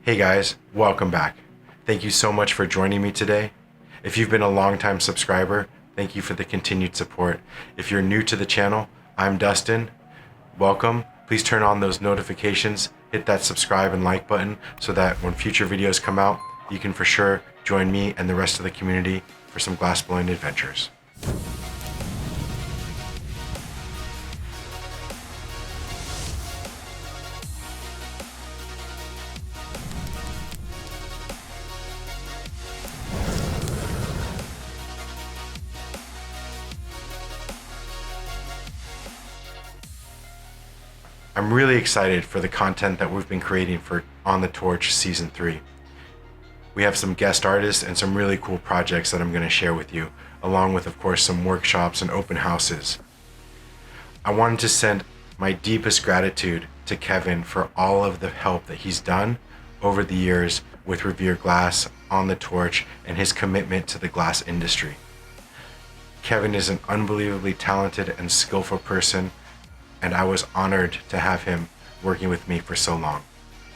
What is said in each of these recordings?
Hey guys, welcome back. Thank you so much for joining me today. If you've been a longtime subscriber, thank you for the continued support. If you're new to the channel, I'm Dustin. Welcome. Please turn on those notifications, hit that subscribe and like button so that when future videos come out, you can for sure join me and the rest of the community for some glass blowing adventures. I'm really excited for the content that we've been creating for On the Torch Season 3. We have some guest artists and some really cool projects that I'm going to share with you, along with, of course, some workshops and open houses. I wanted to send my deepest gratitude to Kevin for all of the help that he's done over the years with Revere Glass, On the Torch, and his commitment to the glass industry. Kevin is an unbelievably talented and skillful person, and I was honored to have him working with me for so long.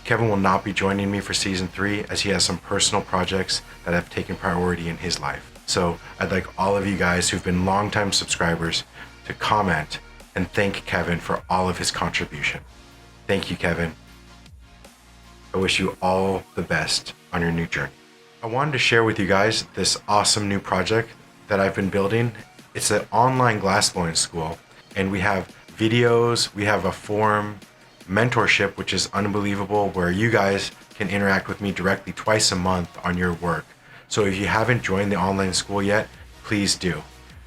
Kevin will not be joining me for Season 3 as he has some personal projects that have taken priority in his life. So I'd like all of you guys who've been longtime subscribers to comment and thank Kevin for all of his contribution. Thank you, Kevin. I wish you all the best on your new journey. I wanted to share with you guys this awesome new project that I've been building. It's an online glassblowing school, and we have videos, we have a forum, mentorship, which is unbelievable, where you guys can interact with me directly twice a month on your work. So if you haven't joined the online school yet, please do.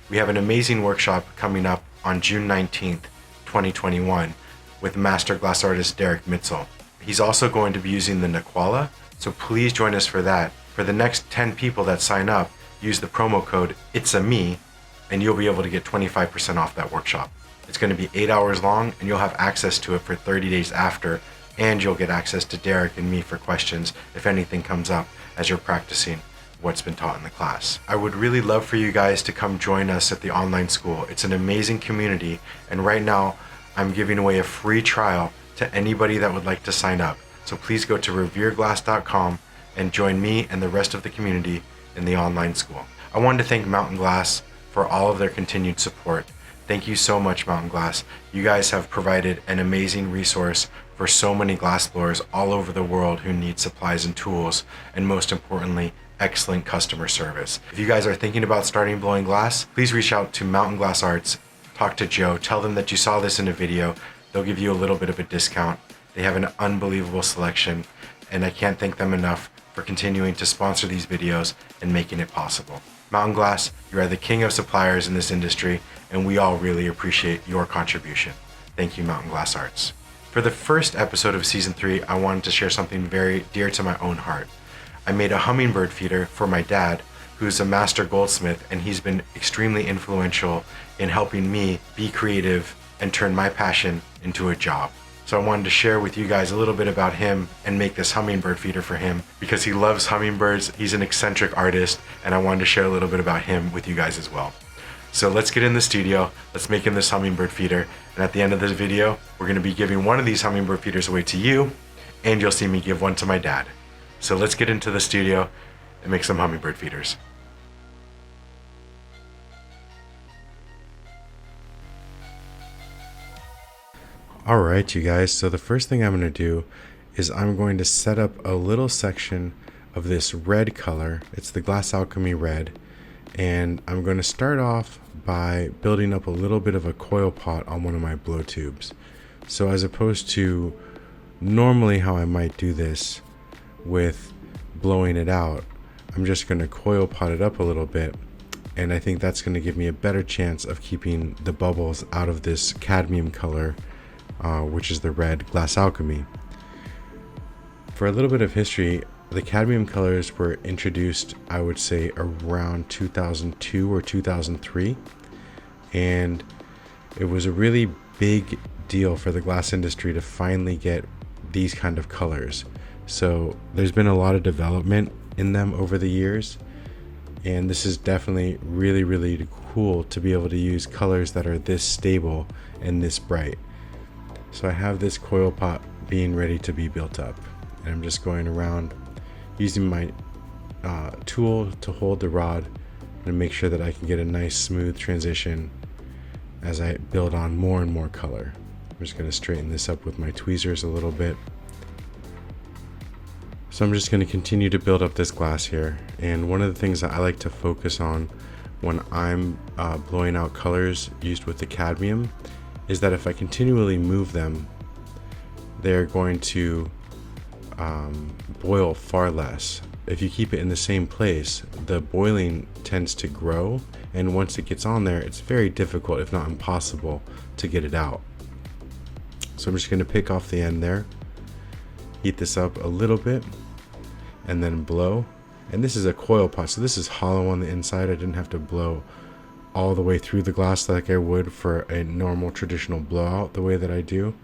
We have an amazing workshop coming up on June 19th, 2021 with master glass artist Derek Mitzel. He's also going to be using the Naquala, so please join us for that. For the next 10 people that sign up, use the promo code IT'S-A-ME and you'll be able to get 25% off that workshop. It's going to be 8 hours long, and you'll have access to it for 30 days after, and you'll get access to Derek and me for questions if anything comes up as you're practicing what's been taught in the class. I would really love for you guys to come join us at the online school. It's an amazing community, and right now I'm giving away a free trial to anybody that would like to sign up. So please go to revereglass.com and join me and the rest of the community in the online school. I wanted to thank Mountain Glass for all of their continued support. Thank you so much, Mountain Glass. You guys have provided an amazing resource for so many glass blowers all over the world who need supplies and tools, and most importantly, excellent customer service. If you guys are thinking about starting blowing glass, please reach out to Mountain Glass Arts, talk to Joe, tell them that you saw this in a video. They'll give you a little bit of a discount. They have an unbelievable selection, and I can't thank them enough for continuing to sponsor these videos and making it possible. Mountain Glass, you are the king of suppliers in this industry, and we all really appreciate your contribution. Thank you, Mountain Glass Arts. For the first episode of Season 3, I wanted to share something very dear to my own heart. I made a hummingbird feeder for my dad, who's a master goldsmith, and he's been extremely influential in helping me be creative and turn my passion into a job. So I wanted to share with you guys a little bit about him and make this hummingbird feeder for him because he loves hummingbirds. He's an eccentric artist, and I wanted to share a little bit about him with you guys as well. So let's get in the studio, let's make him this hummingbird feeder, and at the end of this video, we're going to be giving one of these hummingbird feeders away to you, and you'll see me give one to my dad. So let's get into the studio and make some hummingbird feeders. Alright, you guys, so the first thing I'm going to do is I'm going to set up a little section of this red color. It's the Glass Alchemy Red, and I'm going to start off by building up a little bit of a coil pot on one of my blow tubes. So as opposed to normally how I might do this with blowing it out, I'm just going to coil pot it up a little bit, and I think that's going to give me a better chance of keeping the bubbles out of this cadmium color, which is the red Glass Alchemy. For a little bit of history, the cadmium colors were introduced, I would say, around 2002 or 2003, and it was a really big deal for the glass industry to finally get these kind of colors. So there's been a lot of development in them over the years, and this is definitely really cool to be able to use colors that are this stable and this bright. So I have this coil pot being ready to be built up, and I'm just going around using my tool to hold the rod and make sure that I can get a nice smooth transition as I build on more and more color. I'm just going to straighten this up with my tweezers a little bit. So I'm just going to continue to build up this glass here, and one of the things that I like to focus on when I'm blowing out colors used with the cadmium is that if I continually move them, they're going to boil far less. If you keep it in the same place, the boiling tends to grow, and once it gets on there, it's very difficult, if not impossible, to get it out. So I'm just going to pick off the end there, heat this up a little bit, and then blow. And this is a coil pot, so this is hollow on the inside. I didn't have to blow all the way through the glass like I would for a normal traditional blowout the way that I do.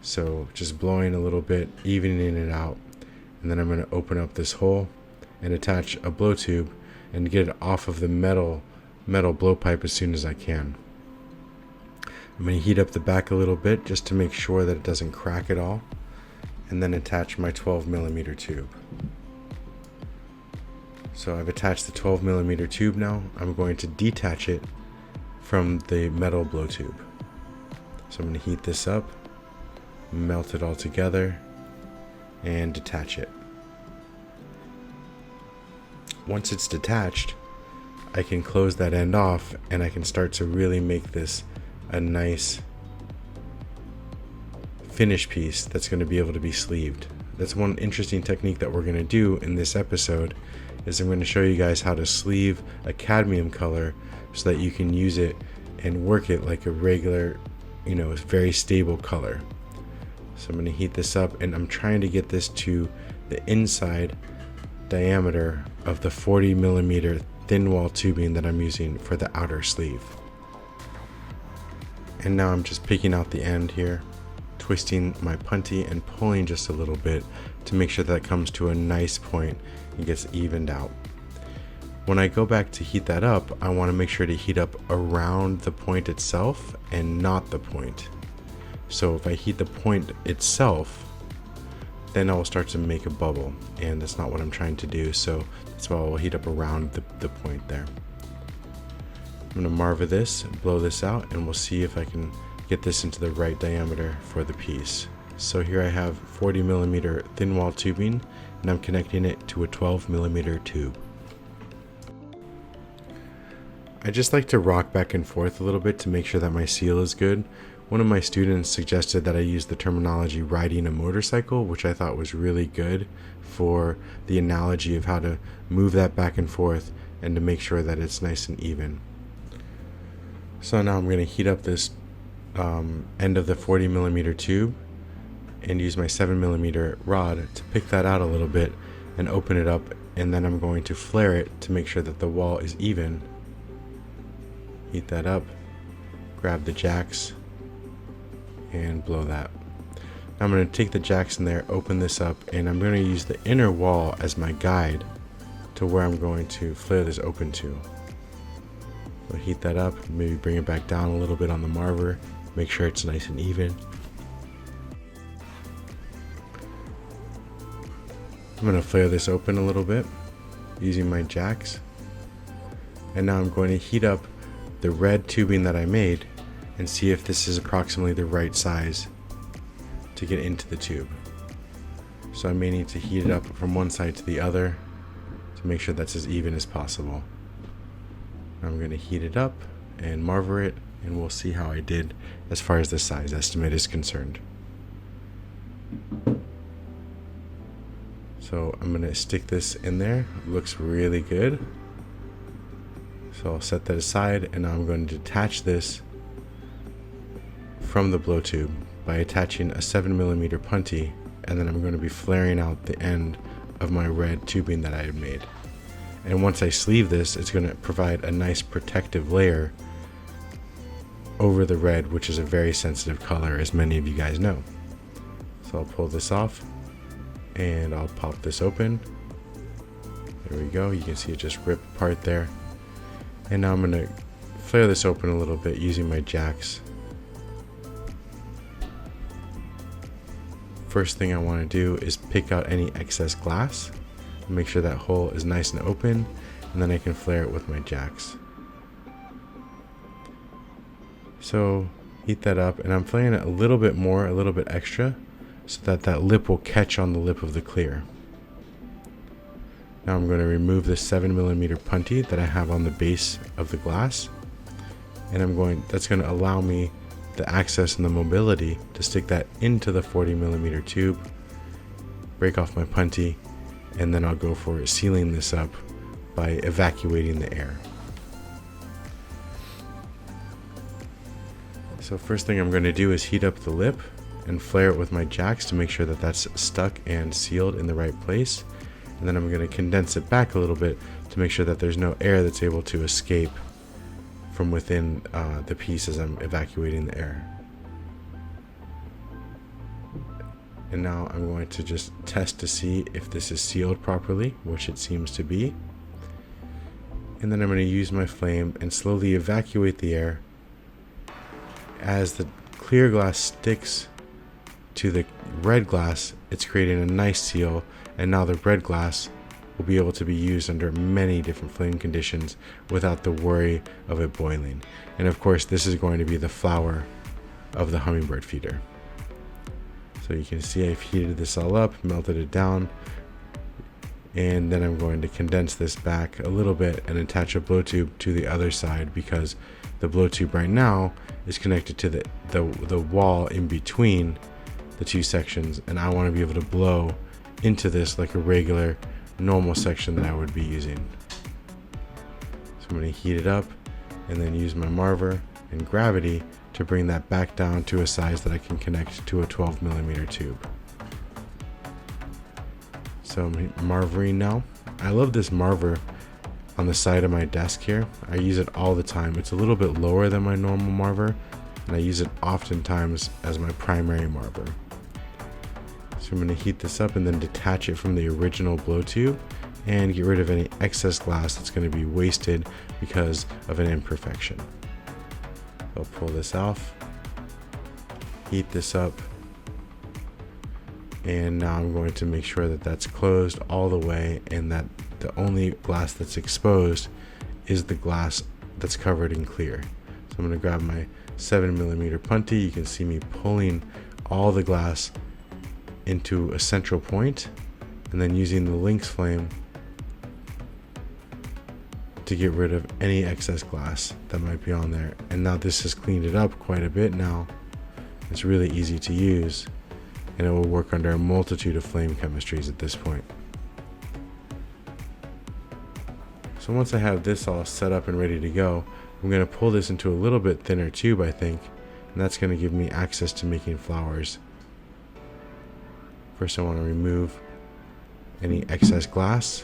So just blowing a little bit, evening it out, and then I'm going to open up this hole and attach a blow tube and get it off of the metal blowpipe as soon as I can. I'm going to heat up the back a little bit just to make sure that it doesn't crack at all, and then attach my 12mm tube. So I've attached the 12mm tube now. I'm going to detach it from the metal blow tube. So I'm going to heat this up, melt it all together, and detach it. Once it's detached, I can close that end off and I can start to really make this a nice finish piece that's going to be able to be sleeved. That's one interesting technique that we're going to do in this episode, is I'm going to show you guys how to sleeve a cadmium color so that you can use it and work it like a regular, very stable color. So I'm going to heat this up, and I'm trying to get this to the inside diameter of the 40mm thin wall tubing that I'm using for the outer sleeve. And now I'm just picking out the end here, twisting my punty and pulling just a little bit to make sure that comes to a nice point and gets evened out. When I go back to heat that up, I want to make sure to heat up around the point itself and not the point. So if I heat the point itself, then I will start to make a bubble, and that's not what I'm trying to do, so that's why I will heat up around the point there. I'm going to marver this, blow this out, and we'll see if I can get this into the right diameter for the piece. So here I have 40mm thin wall tubing, and I'm connecting it to a 12mm tube. I just like to rock back and forth a little bit to make sure that my seal is good. One of my students suggested that I use the terminology riding a motorcycle, which I thought was really good for the analogy of how to move that back and forth and to make sure that it's nice and even. So now I'm going to heat up this end of the 40mm tube and use my 7mm rod to pick that out a little bit and open it up, and then I'm going to flare it to make sure that the wall is even. Heat that up, grab the jacks, and blow that. Now I'm going to take the jacks in there, open this up, and I'm going to use the inner wall as my guide to where I'm going to flare this open to. So heat that up, maybe bring it back down a little bit on the marver, make sure it's nice and even. I'm going to flare this open a little bit using my jacks, and now I'm going to heat up the red tubing that I made and see if this is approximately the right size to get into the tube. So I may need to heat it up from one side to the other to make sure that's as even as possible. I'm going to heat it up and marver it, and we'll see how I did as far as the size estimate is concerned. So I'm going to stick this in there. It looks really good. So I'll set that aside, and now I'm going to detach this from the blow tube by attaching a 7mm punty, and then I'm going to be flaring out the end of my red tubing that I had made. And once I sleeve this, it's going to provide a nice protective layer over the red, which is a very sensitive color, as many of you guys know. So I'll pull this off and I'll pop this open. There we go. You can see it just rip apart there. And now I'm going to flare this open a little bit using my jacks. first thing I want to do is pick out any excess glass, make sure that hole is nice and open, and then I can flare it with my jacks. So heat that up, and I'm flaring it a little bit more, a little bit extra, so that that lip will catch on the lip of the clear. Now I'm going to remove the 7mm punty that I have on the base of the glass, and that's going to allow me the access and the mobility to stick that into the 40mm tube, break off my punty, and then I'll go for sealing this up by evacuating the air. So first thing I'm going to do is heat up the lip and flare it with my jacks to make sure that that's stuck and sealed in the right place. And then I'm going to condense it back a little bit to make sure that there's no air that's able to escape from within the piece as I'm evacuating the air. And now I'm going to just test to see if this is sealed properly, which it seems to be. And then I'm going to use my flame and slowly evacuate the air. As the clear glass sticks to the red glass, it's creating a nice seal, and now the red glass will be able to be used under many different flame conditions without the worry of it boiling. And of course, this is going to be the flower of the hummingbird feeder. So you can see I've heated this all up, melted it down, and then I'm going to condense this back a little bit and attach a blow tube to the other side, because the blow tube right now is connected to the wall in between the two sections, and I want to be able to blow into this like a regular normal section that I would be using. So I'm going to heat it up and then use my marver and gravity to bring that back down to a size that I can connect to a 12mm tube. So I'm marvering now. I love this marver on the side of my desk here. I use it all the time. It's a little bit lower than my normal marver, and I use it oftentimes as my primary marver. So I'm going to heat this up and then detach it from the original blow tube and get rid of any excess glass that's going to be wasted because of an imperfection. I'll pull this off, heat this up, and now I'm going to make sure that that's closed all the way and that the only glass that's exposed is the glass that's covered in clear. So I'm going to grab my 7mm punty. You can see me pulling all the glass into a central point, and then using the lynx flame to get rid of any excess glass that might be on there. And now this has cleaned it up quite a bit now. It's really easy to use, and it will work under a multitude of flame chemistries at this point. So once I have this all set up and ready to go, I'm going to pull this into a little bit thinner tube, I think, and that's going to give me access to making flowers. First I want to remove any excess glass,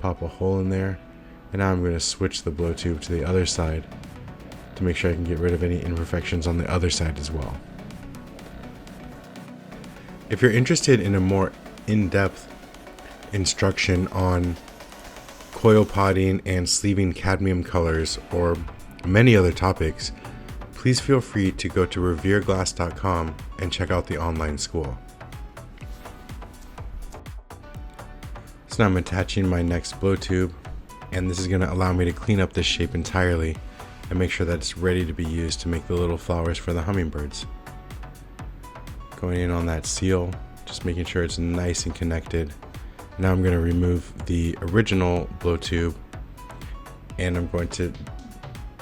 pop a hole in there, and now I'm going to switch the blow tube to the other side to make sure I can get rid of any imperfections on the other side as well. If you're interested in a more in-depth instruction on coil potting and sleeving cadmium colors or many other topics, please feel free to go to revereglass.com and check out the online school. So now I'm attaching my next blow tube, and this is going to allow me to clean up this shape entirely and make sure that it's ready to be used to make the little flowers for the hummingbirds. Going in on that seal, just making sure it's nice and connected. Now I'm going to remove the original blow tube, and I'm going to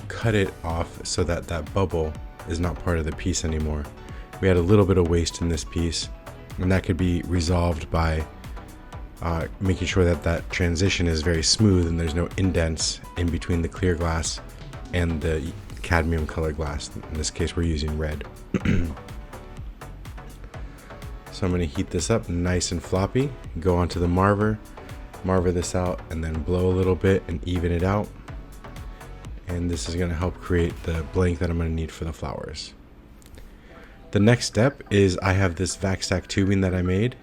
cut it off so that that bubble is not part of the piece anymore. We had a little bit of waste in this piece, and that could be resolved by making sure that that transition is very smooth and there's no indents in between the clear glass and the cadmium color glass. In this case, we're using red. So I'm going to heat this up nice and floppy, go onto the marver this out, and then blow a little bit and even it out. And this is going to help create the blank that I'm going to need for the flowers. The next step is I have this vac stack tubing that I made,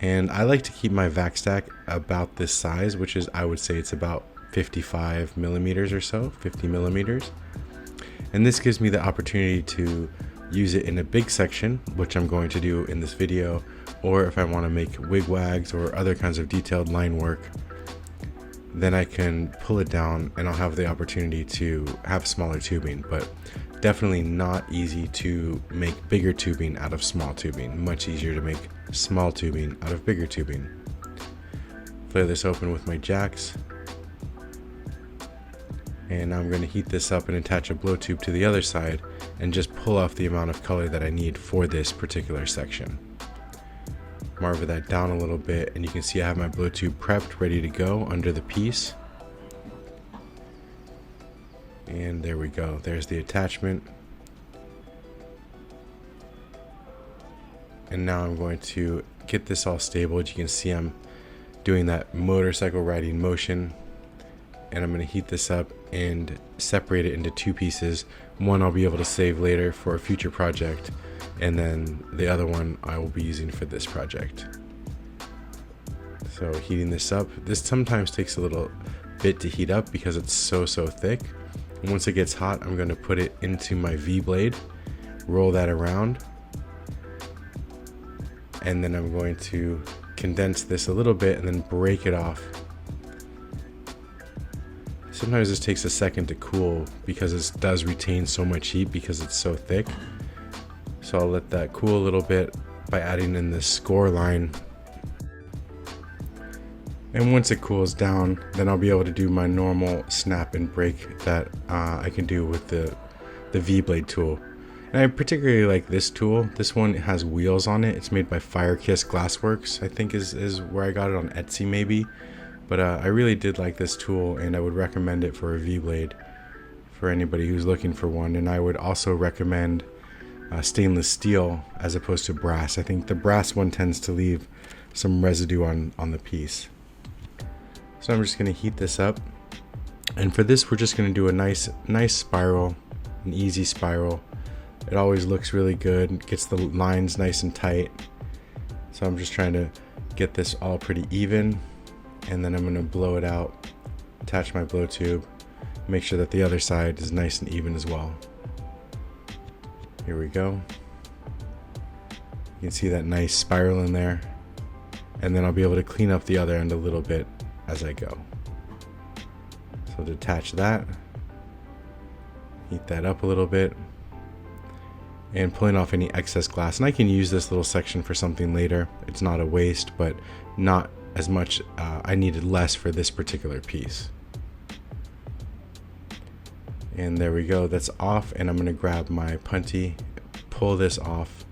and I like to keep my vac stack about this size, which is, I would say it's about 55 millimeters or so, 50 millimeters. And this gives me the opportunity to use it in a big section, which I'm going to do in this video, or if I want to make wigwags or other kinds of detailed line work, then I can pull it down and I'll have the opportunity to have smaller tubing. But definitely not easy to make bigger tubing out of small tubing. Much easier to make small tubing out of bigger tubing. Flare this open with my jacks. And now I'm going to heat this up and attach a blow tube to the other side and just pull off the amount of color that I need for this particular section. Marver that down a little bit, and you can see I have my blow tube prepped, ready to go under the piece. And there we go. There's the attachment. And now I'm going to get this all stable. As you can see, I'm doing that motorcycle riding motion. And I'm going to heat this up and separate it into two pieces. One I'll be able to save later for a future project, and then the other one I will be using for this project. So heating this up, this sometimes takes a little bit to heat up because it's so thick. And once it gets hot, I'm going to put it into my V blade, roll that around, and then I'm going to condense this a little bit and then break it off. Sometimes this takes a second to cool because it does retain so much heat because it's so thick. So I'll let that cool a little bit by adding in this score line. And once it cools down, then I'll be able to do my normal snap and break that I can do with the V-blade tool. And I particularly like this tool. This one has wheels on it. It's made by Firekiss Glassworks, I think is where I got it, on Etsy maybe. But I really did like this tool, and I would recommend it for a V-blade for anybody who's looking for one. And I would also recommend stainless steel as opposed to brass. I think the brass one tends to leave some residue on the piece. So I'm just going to heat this up, and for this we're just going to do a nice spiral, an easy spiral. It always looks really good, gets the lines nice and tight. So I'm just trying to get this all pretty even, and then I'm going to blow it out, attach my blow tube, make sure that the other side is nice and even as well. Here we go. You can see that nice spiral in there, and then I'll be able to clean up the other end a little bit as I go. So detach that, heat that up a little bit, and pulling off any excess glass. And I can use this little section for something later. It's not a waste, but not as much. I needed less for this particular piece. And there we go, that's off, and I'm going to grab my punty, pull this off,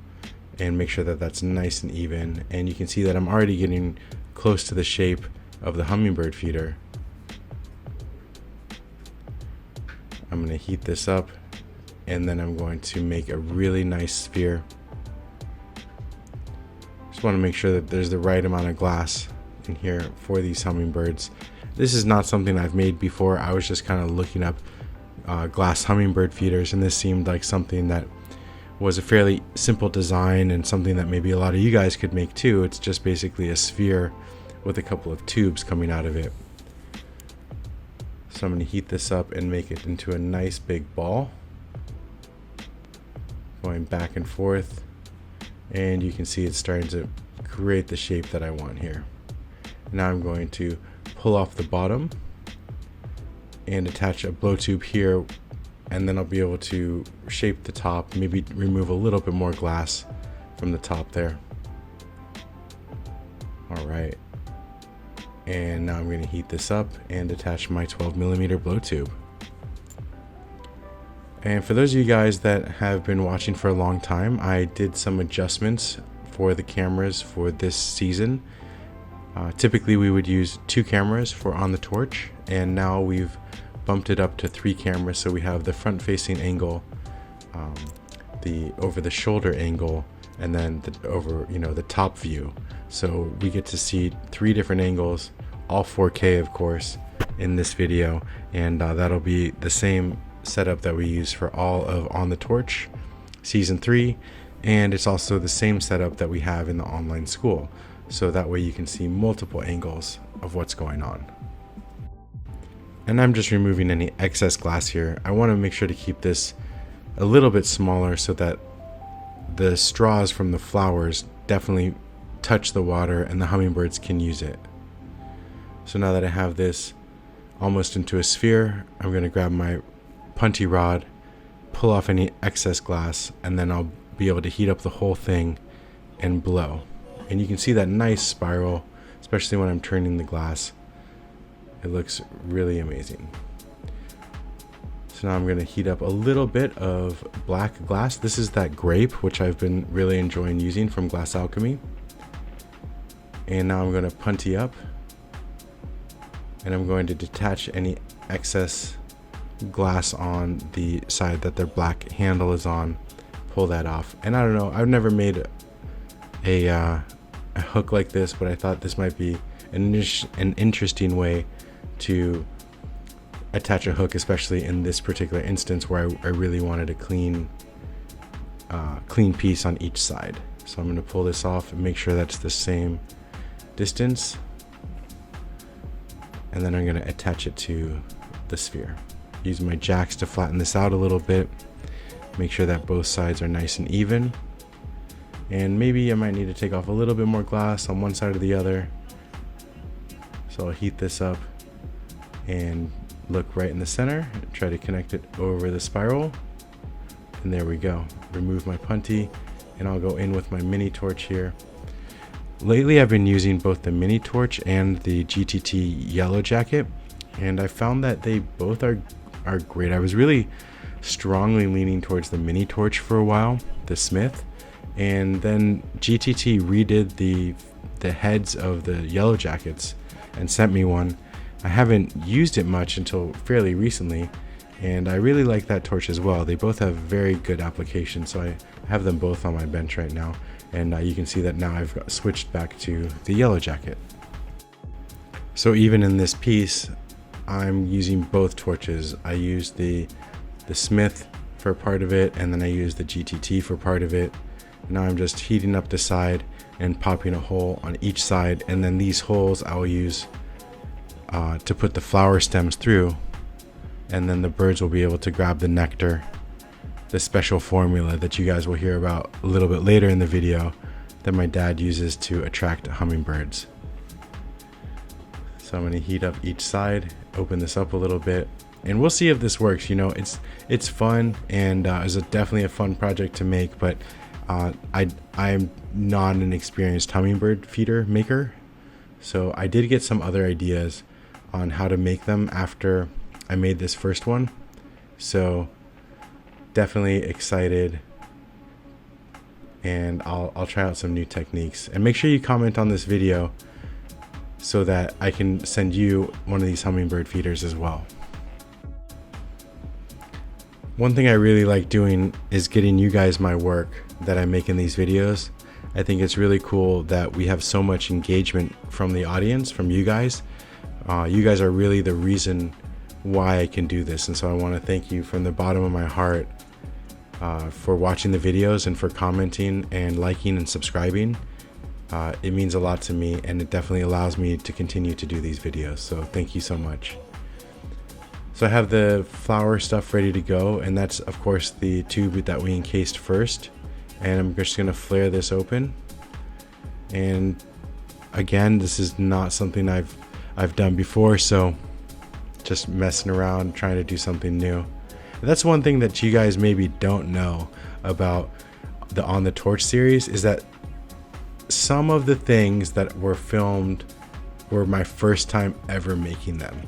and make sure that that's nice and even. And you can see that I'm already getting close to the shape of the hummingbird feeder. I'm going to heat this up, and then I'm going to make a really nice sphere. Just want to make sure that there's the right amount of glass in here for these hummingbirds. This is not something I've made before. I was just kind of looking up glass hummingbird feeders, and this seemed like something that was a fairly simple design and something that maybe a lot of you guys could make too. It's just basically a sphere with a couple of tubes coming out of it. So I'm going to heat this up and make it into a nice big ball, going back and forth, and you can see it's starting to create the shape that I want here. Now I'm going to pull off the bottom and attach a blow tube here, and then I'll be able to shape the top, maybe remove a little bit more glass from the top there. Alright, and now I'm going to heat this up and attach my 12mm blow tube. And for those of you guys that have been watching for a long time, I did some adjustments for the cameras for this season. Typically we would use 2 cameras for on the torch, and now we've bumped it up to 3 cameras. So we have the front facing angle, the over the shoulder angle, and then the over, the top view. So we get to see 3 different angles, all 4K of course, in this video, and that'll be the same setup that we use for all of On the Torch season 3, and it's also the same setup that we have in the online school. So that way you can see multiple angles of what's going on. And I'm just removing any excess glass here. I want to make sure to keep this a little bit smaller so that the straws from the flowers definitely touch the water and the hummingbirds can use it. So now that I have this almost into a sphere, I'm going to grab my punty rod, pull off any excess glass, and then I'll be able to heat up the whole thing and blow. And you can see that nice spiral, especially when I'm turning the glass. It looks really amazing. So now I'm going to heat up a little bit of black glass. This is that grape, which I've been really enjoying using from Glass Alchemy. And now I'm going to punty up, and I'm going to detach any excess glass on the side that the black handle is on. Pull that off. And I don't know, I've never made a hook like this, but I thought this might be an interesting way to attach a hook, especially in this particular instance where I really wanted a clean piece on each side. So I'm going to pull this off and make sure that's the same distance, and then I'm going to attach it to the sphere. Use my jacks to flatten this out a little bit, make sure that both sides are nice and even, and maybe I might need to take off a little bit more glass on one side or the other. So I'll heat this up and look right in the center, try to connect it over the spiral, and there we go. Remove my punty, and I'll go in with my mini torch here. Lately I've been using both the mini torch and the GTT yellow jacket, and I found that they both are great. I was really strongly leaning towards the mini torch for a while, the Smith, and then GTT redid the heads of the yellow jackets and sent me one. I haven't used it much until fairly recently, and I really like that torch as well. They both have very good application, so I have them both on my bench right now, and you can see that now I've switched back to the yellow jacket. So even in this piece, I'm using both torches. I used the Smith for part of it, and then I used the GTT for part of it. Now I'm just heating up the side and popping a hole on each side, and then these holes I'll use to put the flower stems through, and then the birds will be able to grab the nectar, the special formula that you guys will hear about a little bit later in the video that my dad uses to attract hummingbirds. So I'm going to heat up each side, open this up a little bit, and we'll see if this works. You know, it's fun, and it's definitely a fun project to make, but I'm not an experienced hummingbird feeder maker, so I did get some other ideas on how to make them after I made this first one. So definitely excited, and I'll try out some new techniques. And make sure you comment on this video so that I can send you one of these hummingbird feeders as well. One thing I really like doing is getting you guys my work that I make in these videos. I think it's really cool that we have so much engagement from the audience, from you guys. You guys are really the reason why I can do this, and so I want to thank you from the bottom of my heart for watching the videos and for commenting and liking and subscribing. It means a lot to me, and it definitely allows me to continue to do these videos, so thank you so much. So I have the flower stuff ready to go, and that's of course the tube that we encased first, and I'm just going to flare this open. And again, this is not something I've done before, so just messing around trying to do something new. And that's one thing that you guys maybe don't know about the On the Torch series, is that some of the things that were filmed were my first time ever making them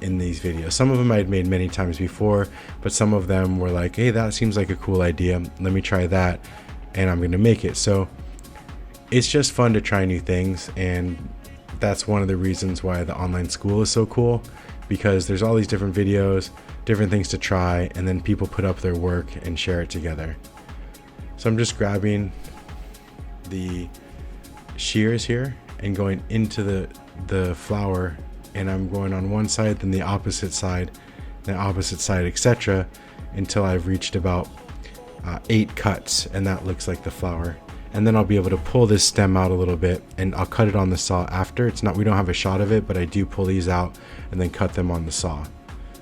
in these videos. Some of them I'd made many times before, but some of them were like, hey, that seems like a cool idea, let me try that, and I'm gonna make it. So it's just fun to try new things, and that's one of the reasons why the online school is so cool, because there's all these different videos, different things to try, and then people put up their work and share it together. So I'm just grabbing the shears here and going into the flower, and I'm going on one side, then the opposite side, etc., until I've reached about 8 cuts, and that looks like the flower. And then I'll be able to pull this stem out a little bit, and I'll cut it on the saw after. We don't have a shot of it, but I do pull these out and then cut them on the saw.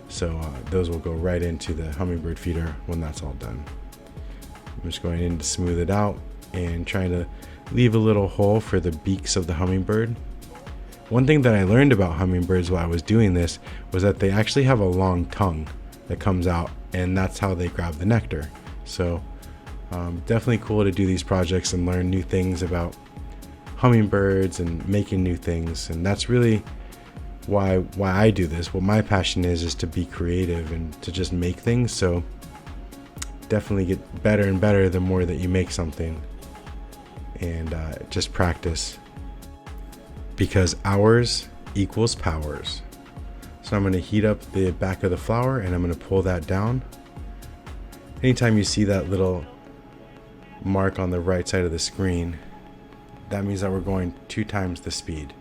So those will go right into the hummingbird feeder when that's all done. I'm just going in to smooth it out and trying to leave a little hole for the beaks of the hummingbird. One thing that I learned about hummingbirds while I was doing this was that they actually have a long tongue that comes out, and that's how they grab the nectar. So definitely cool to do these projects and learn new things about hummingbirds and making new things. And that's really why I do this. What my passion is to be creative and to just make things. So definitely get better and better the more that you make something, and just practice, because hours equals powers. So I'm going to heat up the back of the flower and I'm going to pull that down. Anytime you see that little mark on the right side of the screen, that means that we're going 2 times the speed.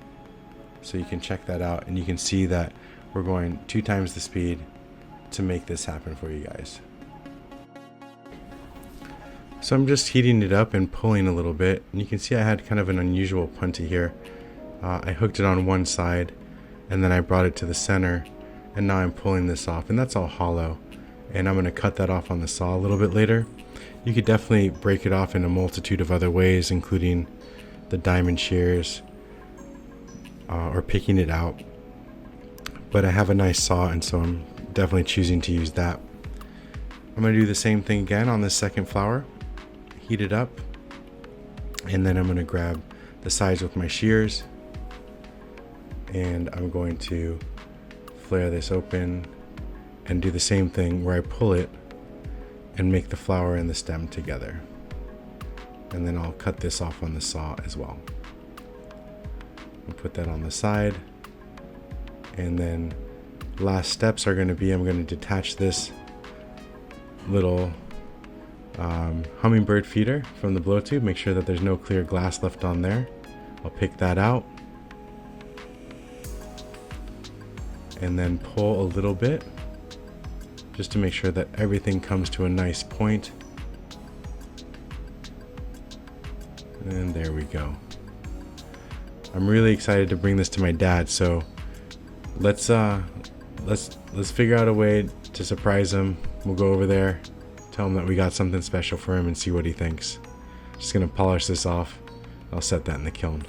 So you can check that out and you can see that we're going 2 times the speed to make this happen for you guys. So I'm just heating it up and pulling a little bit, and you can see I had kind of an unusual punty here. I hooked it on one side and then I brought it to the center, and now I'm pulling this off, and that's all hollow, and I'm going to cut that off on the saw a little bit later. You could definitely break it off in a multitude of other ways, including the diamond shears or picking it out, but I have a nice saw, and so I'm definitely choosing to use that. I'm going to do the same thing again on this second flower, heat it up, and then I'm going to grab the sides with my shears, and I'm going to flare this open and do the same thing where I pull it and make the flower and the stem together. And then I'll cut this off on the saw as well. I'll put that on the side, and then last steps are going to be, I'm going to detach this little hummingbird feeder from the blow tube, make sure that there's no clear glass left on there. I'll pick that out and then pull a little bit just to make sure that everything comes to a nice point. And there we go. I'm really excited to bring this to my dad, so let's figure out a way to surprise him. We'll go over there, tell him that we got something special for him, and see what he thinks. Just gonna polish this off. I'll set that in the kiln.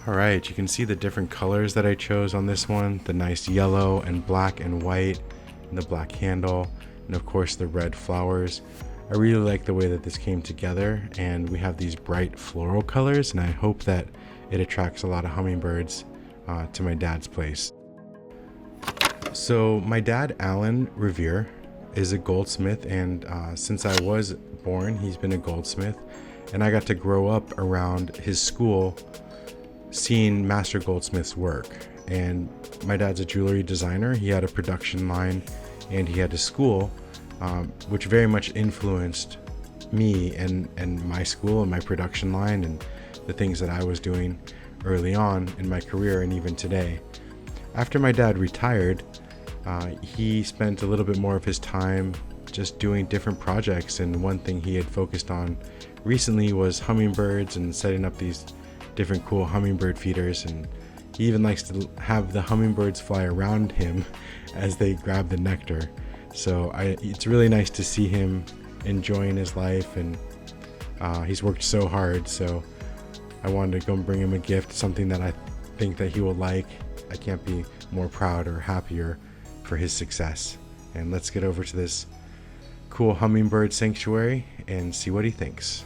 Alright, you can see the different colors that I chose on this one. The nice yellow and black and white, and the black handle, and of course the red flowers. I really like the way that this came together, and we have these bright floral colors, and I hope that it attracts a lot of hummingbirds to my dad's place. So my dad, Alan Revere, is a goldsmith, and since I was born, he's been a goldsmith, and I got to grow up around his school seeing master goldsmiths work. And my dad's a jewelry designer. He had a production line and he had a school, which very much influenced me and my school and my production line and the things that I was doing early on in my career and even today. After my dad retired, he spent a little bit more of his time just doing different projects, and one thing he had focused on recently was hummingbirds and setting up these different cool hummingbird feeders, and he even likes to have the hummingbirds fly around him as they grab the nectar. So it's really nice to see him enjoying his life, and he's worked so hard, so I wanted to go and bring him a gift, something that I think that he will like. I can't be more proud or happier for his success. And let's get over to this cool hummingbird sanctuary and see what he thinks.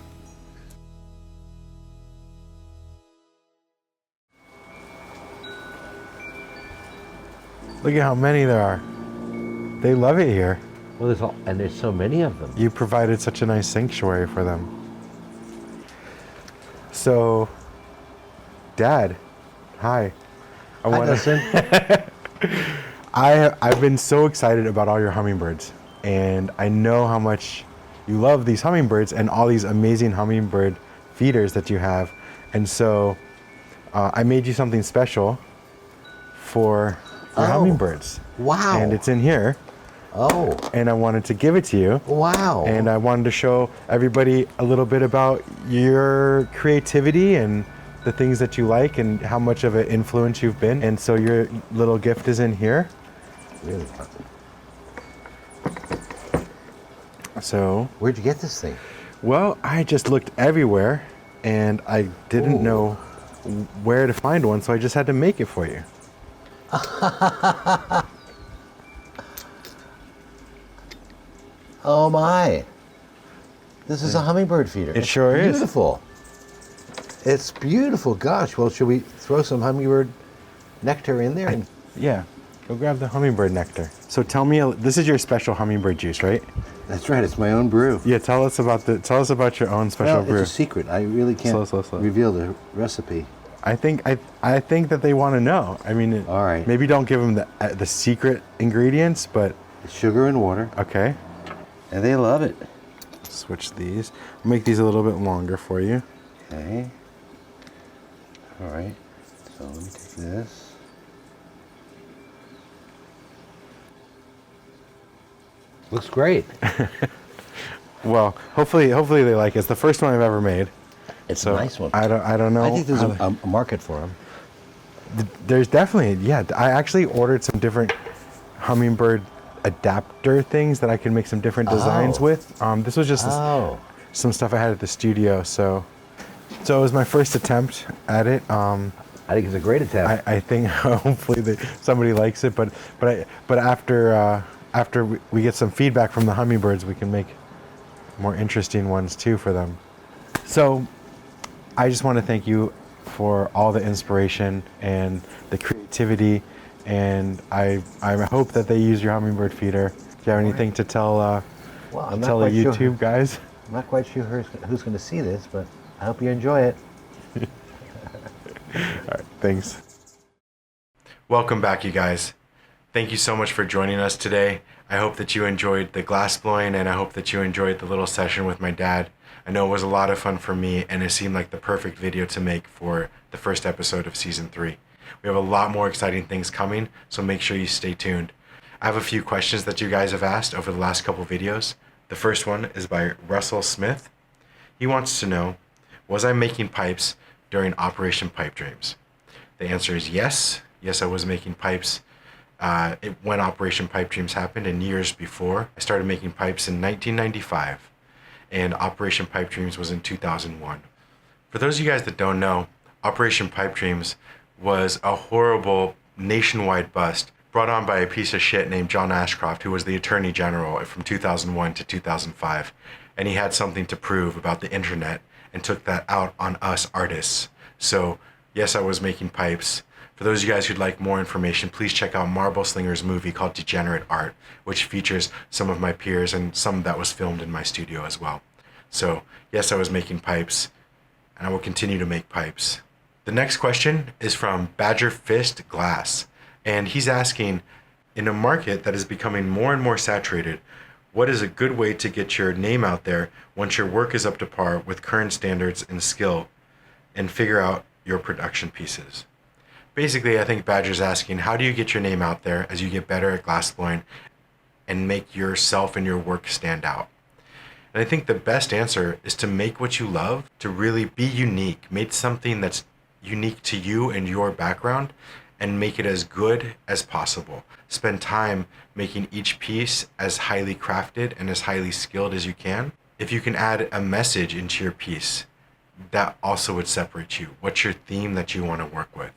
Look at how many there are. They love it here. Well, there's so many of them. You provided such a nice sanctuary for them. So, Dad, hi. I've been so excited about all your hummingbirds, and I know how much you love these hummingbirds and all these amazing hummingbird feeders that you have. And so I made you something special for your hummingbirds. Wow. And it's in here. Oh. And I wanted to give it to you. Wow. And I wanted to show everybody a little bit about your creativity and the things that you like and how much of an influence you've been. And so your little gift is in here. Really? So, Where'd you get this thing? well, I just looked everywhere and I didn't know where to find one, so I just had to make it for you. Oh my. This is a hummingbird feeder. It sure is. Beautiful. It's beautiful. Gosh, well, should we throw some hummingbird nectar in there? Yeah, go grab the hummingbird nectar. So tell me, this is your special hummingbird juice, right? That's right. It's my own brew. Yeah, tell us about your own special Well, brew. it's a secret. I really can't Slow. reveal the recipe. I think that they want to know. I mean, All right. Maybe don't give them the secret ingredients, but It's sugar and water, okay. and they love it. Switch these. I'll make these a little bit longer for you. Okay. All right. So let me take this. Looks great. Well, hopefully they like it. It's the first one I've ever made. It's So a nice one. I don't know. I think there's how- a market for them. There's definitely, yeah. I actually ordered some different hummingbird adapter things that I can make some different designs Oh. with. This was just Oh. some stuff I had at the studio, so it was my first attempt at it. I think it's a great attempt. I think hopefully somebody likes it, but after we get some feedback from the hummingbirds, we can make more interesting ones too for them. So I just want to thank you for all the inspiration and the creativity, and I hope that they use your hummingbird feeder. Do you have anything to tell Well, I'm not tell the quite sure. YouTube guys? I'm not quite sure who's going to see this, but I hope you enjoy it. All right, thanks. Welcome back, you guys. Thank you so much for joining us today. I hope that you enjoyed the glass blowing, and I hope that you enjoyed the little session with my dad. I know it was a lot of fun for me, and it seemed like the perfect video to make for the first episode of season 3. We have a lot more exciting things coming, so make sure you stay tuned. I have a few questions that you guys have asked over the last couple videos. The first one is by Russell Smith. He wants to know, was I making pipes during Operation Pipe Dreams? The answer is yes. Yes, I was making pipes when Operation Pipe Dreams happened, and years before. I started making pipes in 1995, and Operation Pipe Dreams was in 2001. For those of you guys that don't know, Operation Pipe Dreams was a horrible nationwide bust brought on by a piece of shit named John Ashcroft, who was the Attorney General from 2001 to 2005. And he had something to prove about the internet and took that out on us artists. So, yes, I was making pipes. For those of you guys who'd like more information, please check out Marble Slinger's movie called Degenerate Art, which features some of my peers and some that was filmed in my studio as well. So, yes, I was making pipes, and I will continue to make pipes. The next question is from Badger Fist Glass, and he's asking, in a market that is becoming more and more saturated, what is a good way to get your name out there once your work is up to par with current standards and skill, and figure out your production pieces? Basically, I think Badger's asking, how do you get your name out there as you get better at glassblowing and make yourself and your work stand out? And I think the best answer is to make what you love, to really be unique, make something that's unique to you and your background, and make it as good as possible. Spend time making each piece as highly crafted and as highly skilled as you can. If you can add a message into your piece, that also would separate you. What's your theme that you want to work with?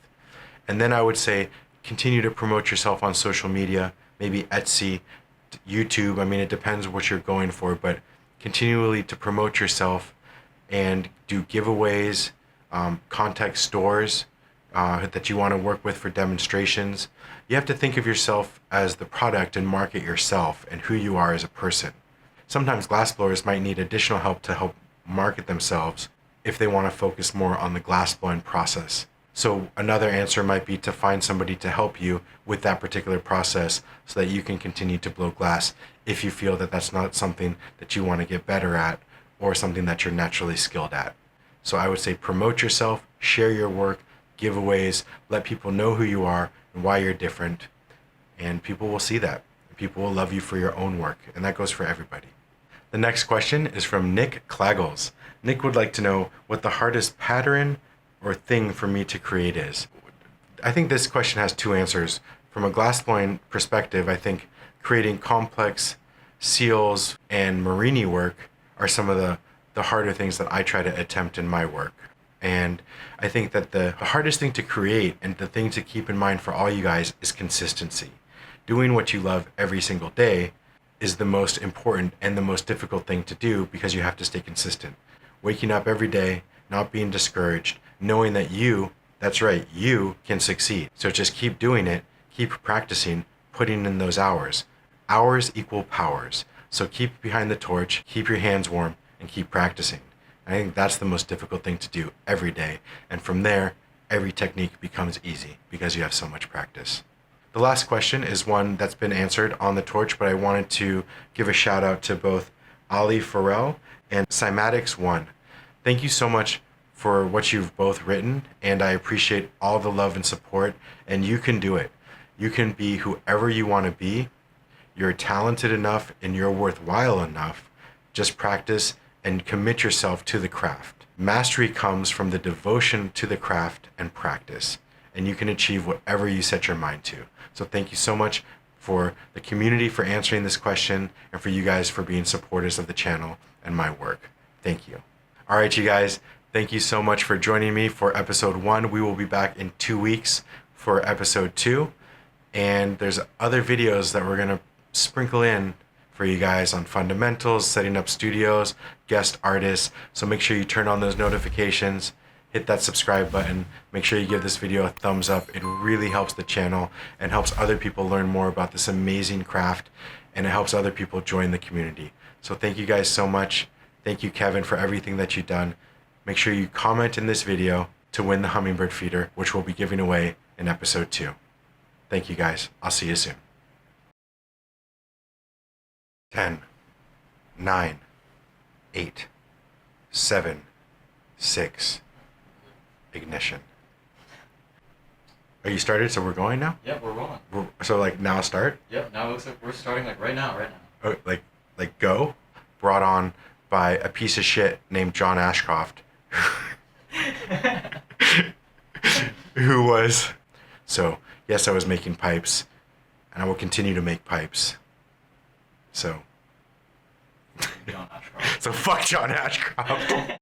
And then I would say, continue to promote yourself on social media, maybe Etsy, YouTube. I mean, it depends what you're going for, but continually to promote yourself and do giveaways, contact stores that you want to work with for demonstrations. You have to think of yourself as the product and market yourself and who you are as a person. Sometimes glassblowers might need additional help to help market themselves if they want to focus more on the glassblowing process. So another answer might be to find somebody to help you with that particular process so that you can continue to blow glass if you feel that that's not something that you want to get better at or something that you're naturally skilled at. So I would say promote yourself, share your work, giveaways, let people know who you are and why you're different, and people will see that. People will love you for your own work, and that goes for everybody. The next question is from Nick Claggles. Nick would like to know what the hardest pattern or thing for me to create is. I think this question has two answers. From a glassblowing perspective, I think creating complex seals and marini work are some of the harder things that I try to attempt in my work. And I think that the hardest thing to create and the thing to keep in mind for all you guys is consistency. Doing what you love every single day is the most important and the most difficult thing to do because you have to stay consistent. Waking up every day, not being discouraged, knowing that that's right, you can succeed. So just keep doing it, keep practicing, putting in those hours. Hours equal powers. So keep behind the torch, keep your hands warm, and keep practicing. I think that's the most difficult thing to do every day. And from there, every technique becomes easy because you have so much practice. The last question is one that's been answered on the torch, but I wanted to give a shout out to both Ali Farrell and Cymatics1. Thank you so much for what you've both written, and I appreciate all the love and support, and you can do it. You can be whoever you want to be. You're talented enough and you're worthwhile enough. Just practice and commit yourself to the craft. Mastery comes from the devotion to the craft and practice, and you can achieve whatever you set your mind to. So thank you so much for the community for answering this question and for you guys for being supporters of the channel and my work. Thank you. All right, you guys, thank you so much for joining me for episode 1. We will be back in 2 weeks for episode 2. And there's other videos that we're going to sprinkle in for you guys on fundamentals, setting up studios, guest artists. So make sure you turn on those notifications, hit that subscribe button, make sure you give this video a thumbs up. It really helps the channel and helps other people learn more about this amazing craft, and it helps other people join the community. So thank you guys so much. Thank you, Kevin, for everything that you've done. Make sure you comment in this video to win the Hummingbird feeder, which we'll be giving away in episode 2. Thank you guys. I'll see you soon. 10, 9, 8, 7, 6, ignition. Are you started? So we're going now? Yep, we're rolling. So like now start? Yep, now it looks like we're starting like right now. Oh, like go? Brought on by a piece of shit named John Ashcroft. Who was... So, yes, I was making pipes, and I will continue to make pipes. So... John Ashcroft. So fuck John Ashcroft.